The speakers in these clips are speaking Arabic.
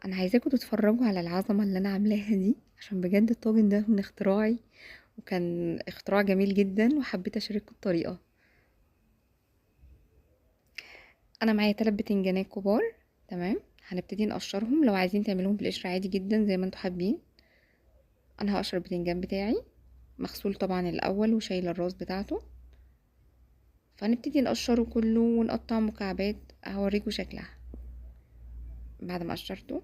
انا عايزاكم تتفرجوا على العظمه اللي انا عاملاها دي، عشان بجد الطاجن ده من اختراعي، وكان اختراع جميل جدا وحبيت اشارككم الطريقه. انا معايا 3 بتنجانات كبار. تمام، هنبتدي نقشرهم. لو عايزين تعملوهم بالقشر عادي جدا زي ما انتوا حابين. انا هقشر البتنجان بتاعي مغسول طبعا الاول وشايله الراس بتاعته، فهنبتدي نقشره كله ونقطع مكعبات. هوريكم شكلها بعد ما قشرته.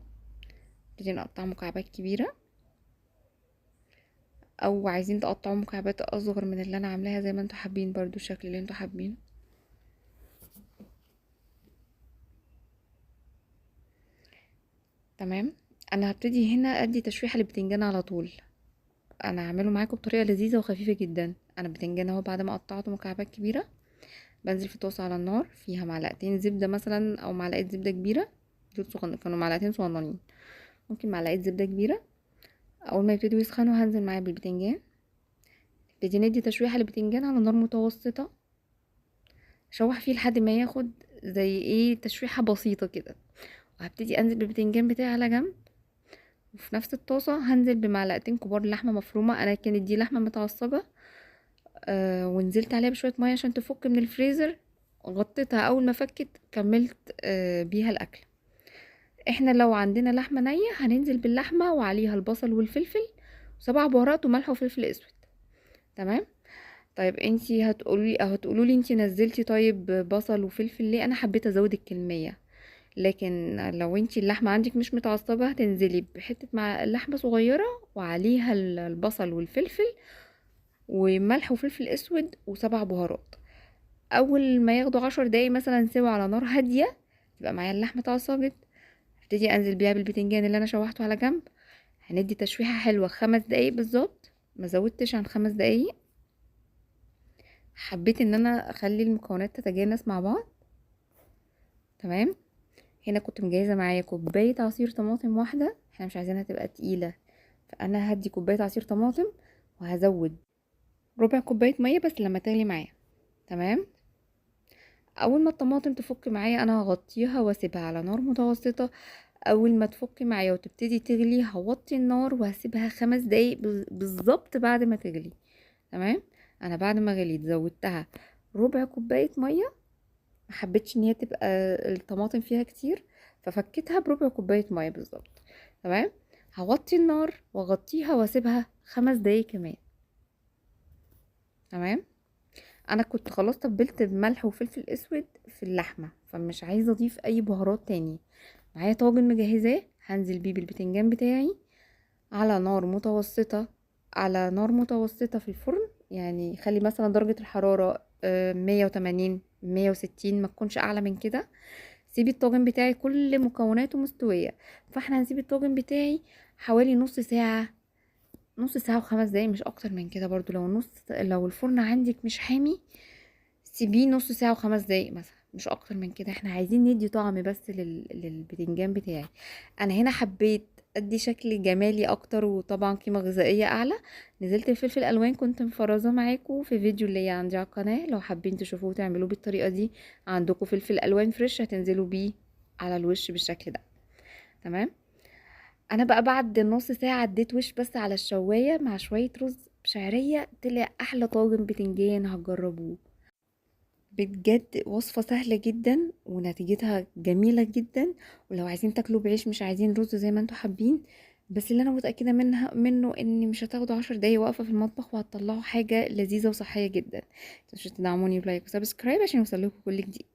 نبتدي نقطع مكعبات كبيره، او عايزين تقطعوا مكعبات اصغر من اللي انا عاملاها زي ما انتوا حابين، برضو الشكل اللي انتوا حابينه. تمام. انا هبتدي هنا ادي تشويحه للبتنجان على طول. انا هعمله معاكم بطريقه لذيذه وخفيفه جدا. انا بتنجان اهو بعد ما قطعته مكعبات كبيره، بنزل في طاسه على النار فيها معلقتين زبده مثلا او معلقه زبده كبيره. دول كانوا معلقتين صغننين، ممكن معلقه زبده كبيره. اول ما يبتدوا يسخنوا هنزل معايا بالبتنجان. نبتدي ندي تشويحه للبتنجان على نار متوسطه، شوح فيه لحد ما ياخد زي ايه تشويحه بسيطه كده. وهبتدي انزل بالبتنجان بتاعي على جنب، وفي نفس الطاسة هنزل بمعلقتين كبار لحمة مفرومة. انا كانت دي لحمة متعصجة. ونزلت عليها بشوية مية عشان تفك من الفريزر. غطيتها اول ما فكت كملت بيها الاكل. احنا لو عندنا لحمة نية هننزل باللحمة وعليها البصل والفلفل وسبع بهارات وملح وفلفل اسود. تمام. طيب انتي هتقولولي انتي نزلتي طيب بصل وفلفل ليه؟ انا حبيت ازود الكمية. لكن لو انتي اللحمة عندك مش متعصبة هتنزلي بحتة مع لحمة صغيرة وعليها البصل والفلفل وملح وفلفل اسود وسبع بهارات. اول ما ياخدوا 10 دقايق مثلا سوا على نار هادية، تبقى معايا اللحمة اتعصبت. هبتدي انزل بيها بالبتنجان اللي انا شوحته على جنب. هندي تشويحة حلوة 5 دقايق بالظبط، ما زودتش عن 5 دقايق. حبيت ان انا اخلي المكونات تتجانس مع بعض. تمام. هنا كنت مجهزة معايا كوباية عصير طماطم واحدة، احنا مش عايزينها تبقى تقيلة، فانا هدي كوباية عصير طماطم وهزود ربع كوباية مية بس لما تغلي معايا. تمام. اول ما الطماطم تفك معايا انا هغطيها واسيبها على نار متوسطة. اول ما تفك معايا وتبتدي تغلي هوطي النار وهسيبها 5 دقايق بالظبط بعد ما تغلي. تمام. انا بعد ما غليت زودتها ربع كوباية مية، محبتش ان هي تبقى الطماطم فيها كتير، ففكتها بربع كوباية مية بالظبط. تمام. هوطي النار واغطيها واسيبها 5 دقايق كمان. تمام. انا كنت خلاص تبلت بملح وفلفل اسود في اللحمة، فمش عايزة اضيف اي بهارات تاني. معايا طاجن مجهزاه هنزل بيه بالبتنجان بتاعي على نار متوسطة. على نار متوسطة في الفرن، يعني خلي مثلا درجة الحرارة 180 160، ما تكونش اعلى من كده. سيبي الطاجن بتاعي كل مكوناته مستوية. فاحنا هنسيب الطاجن بتاعي حوالي نص ساعة. نص ساعة و5 دقايق مش اكتر من كده. برضو لو الفرن عندك مش حامي سيبيه نص ساعة و5 دقايق مثلا، مش اكتر من كده. احنا عايزين ندي طعم بس للبتنجان بتاعي. انا هنا حبيت ادي شكل جمالي اكتر وطبعا قيمة غذائية اعلى. نزلت الفلفل الالوان كنت مفرزاه معاكم في فيديو اللي عندي على القناة، لو حابين تشوفوه وتعملوه بالطريقة دي. عندكم فلفل الوان فريش هتنزلوا بيه على الوش بالشكل ده. تمام. انا بقى بعد نص ساعة اديت وش بس على الشواية مع شوية رز بشعرية، طلع احلى طاجن بتنجان هتجربوه. بجد وصفة سهلة جدا ونتيجتها جميلة جدا. ولو عايزين تاكلوا بعيش مش عايزين رز زي ما انتوا حابين، بس اللي انا متأكدة منه ان مش هتاخدوا 10 دقايق واقفة في المطبخ وهتطلعوا حاجة لذيذة وصحية جدا. متنسوش تدعموني بلايك وسبسكرايب عشان يوصلكوا كل جديد.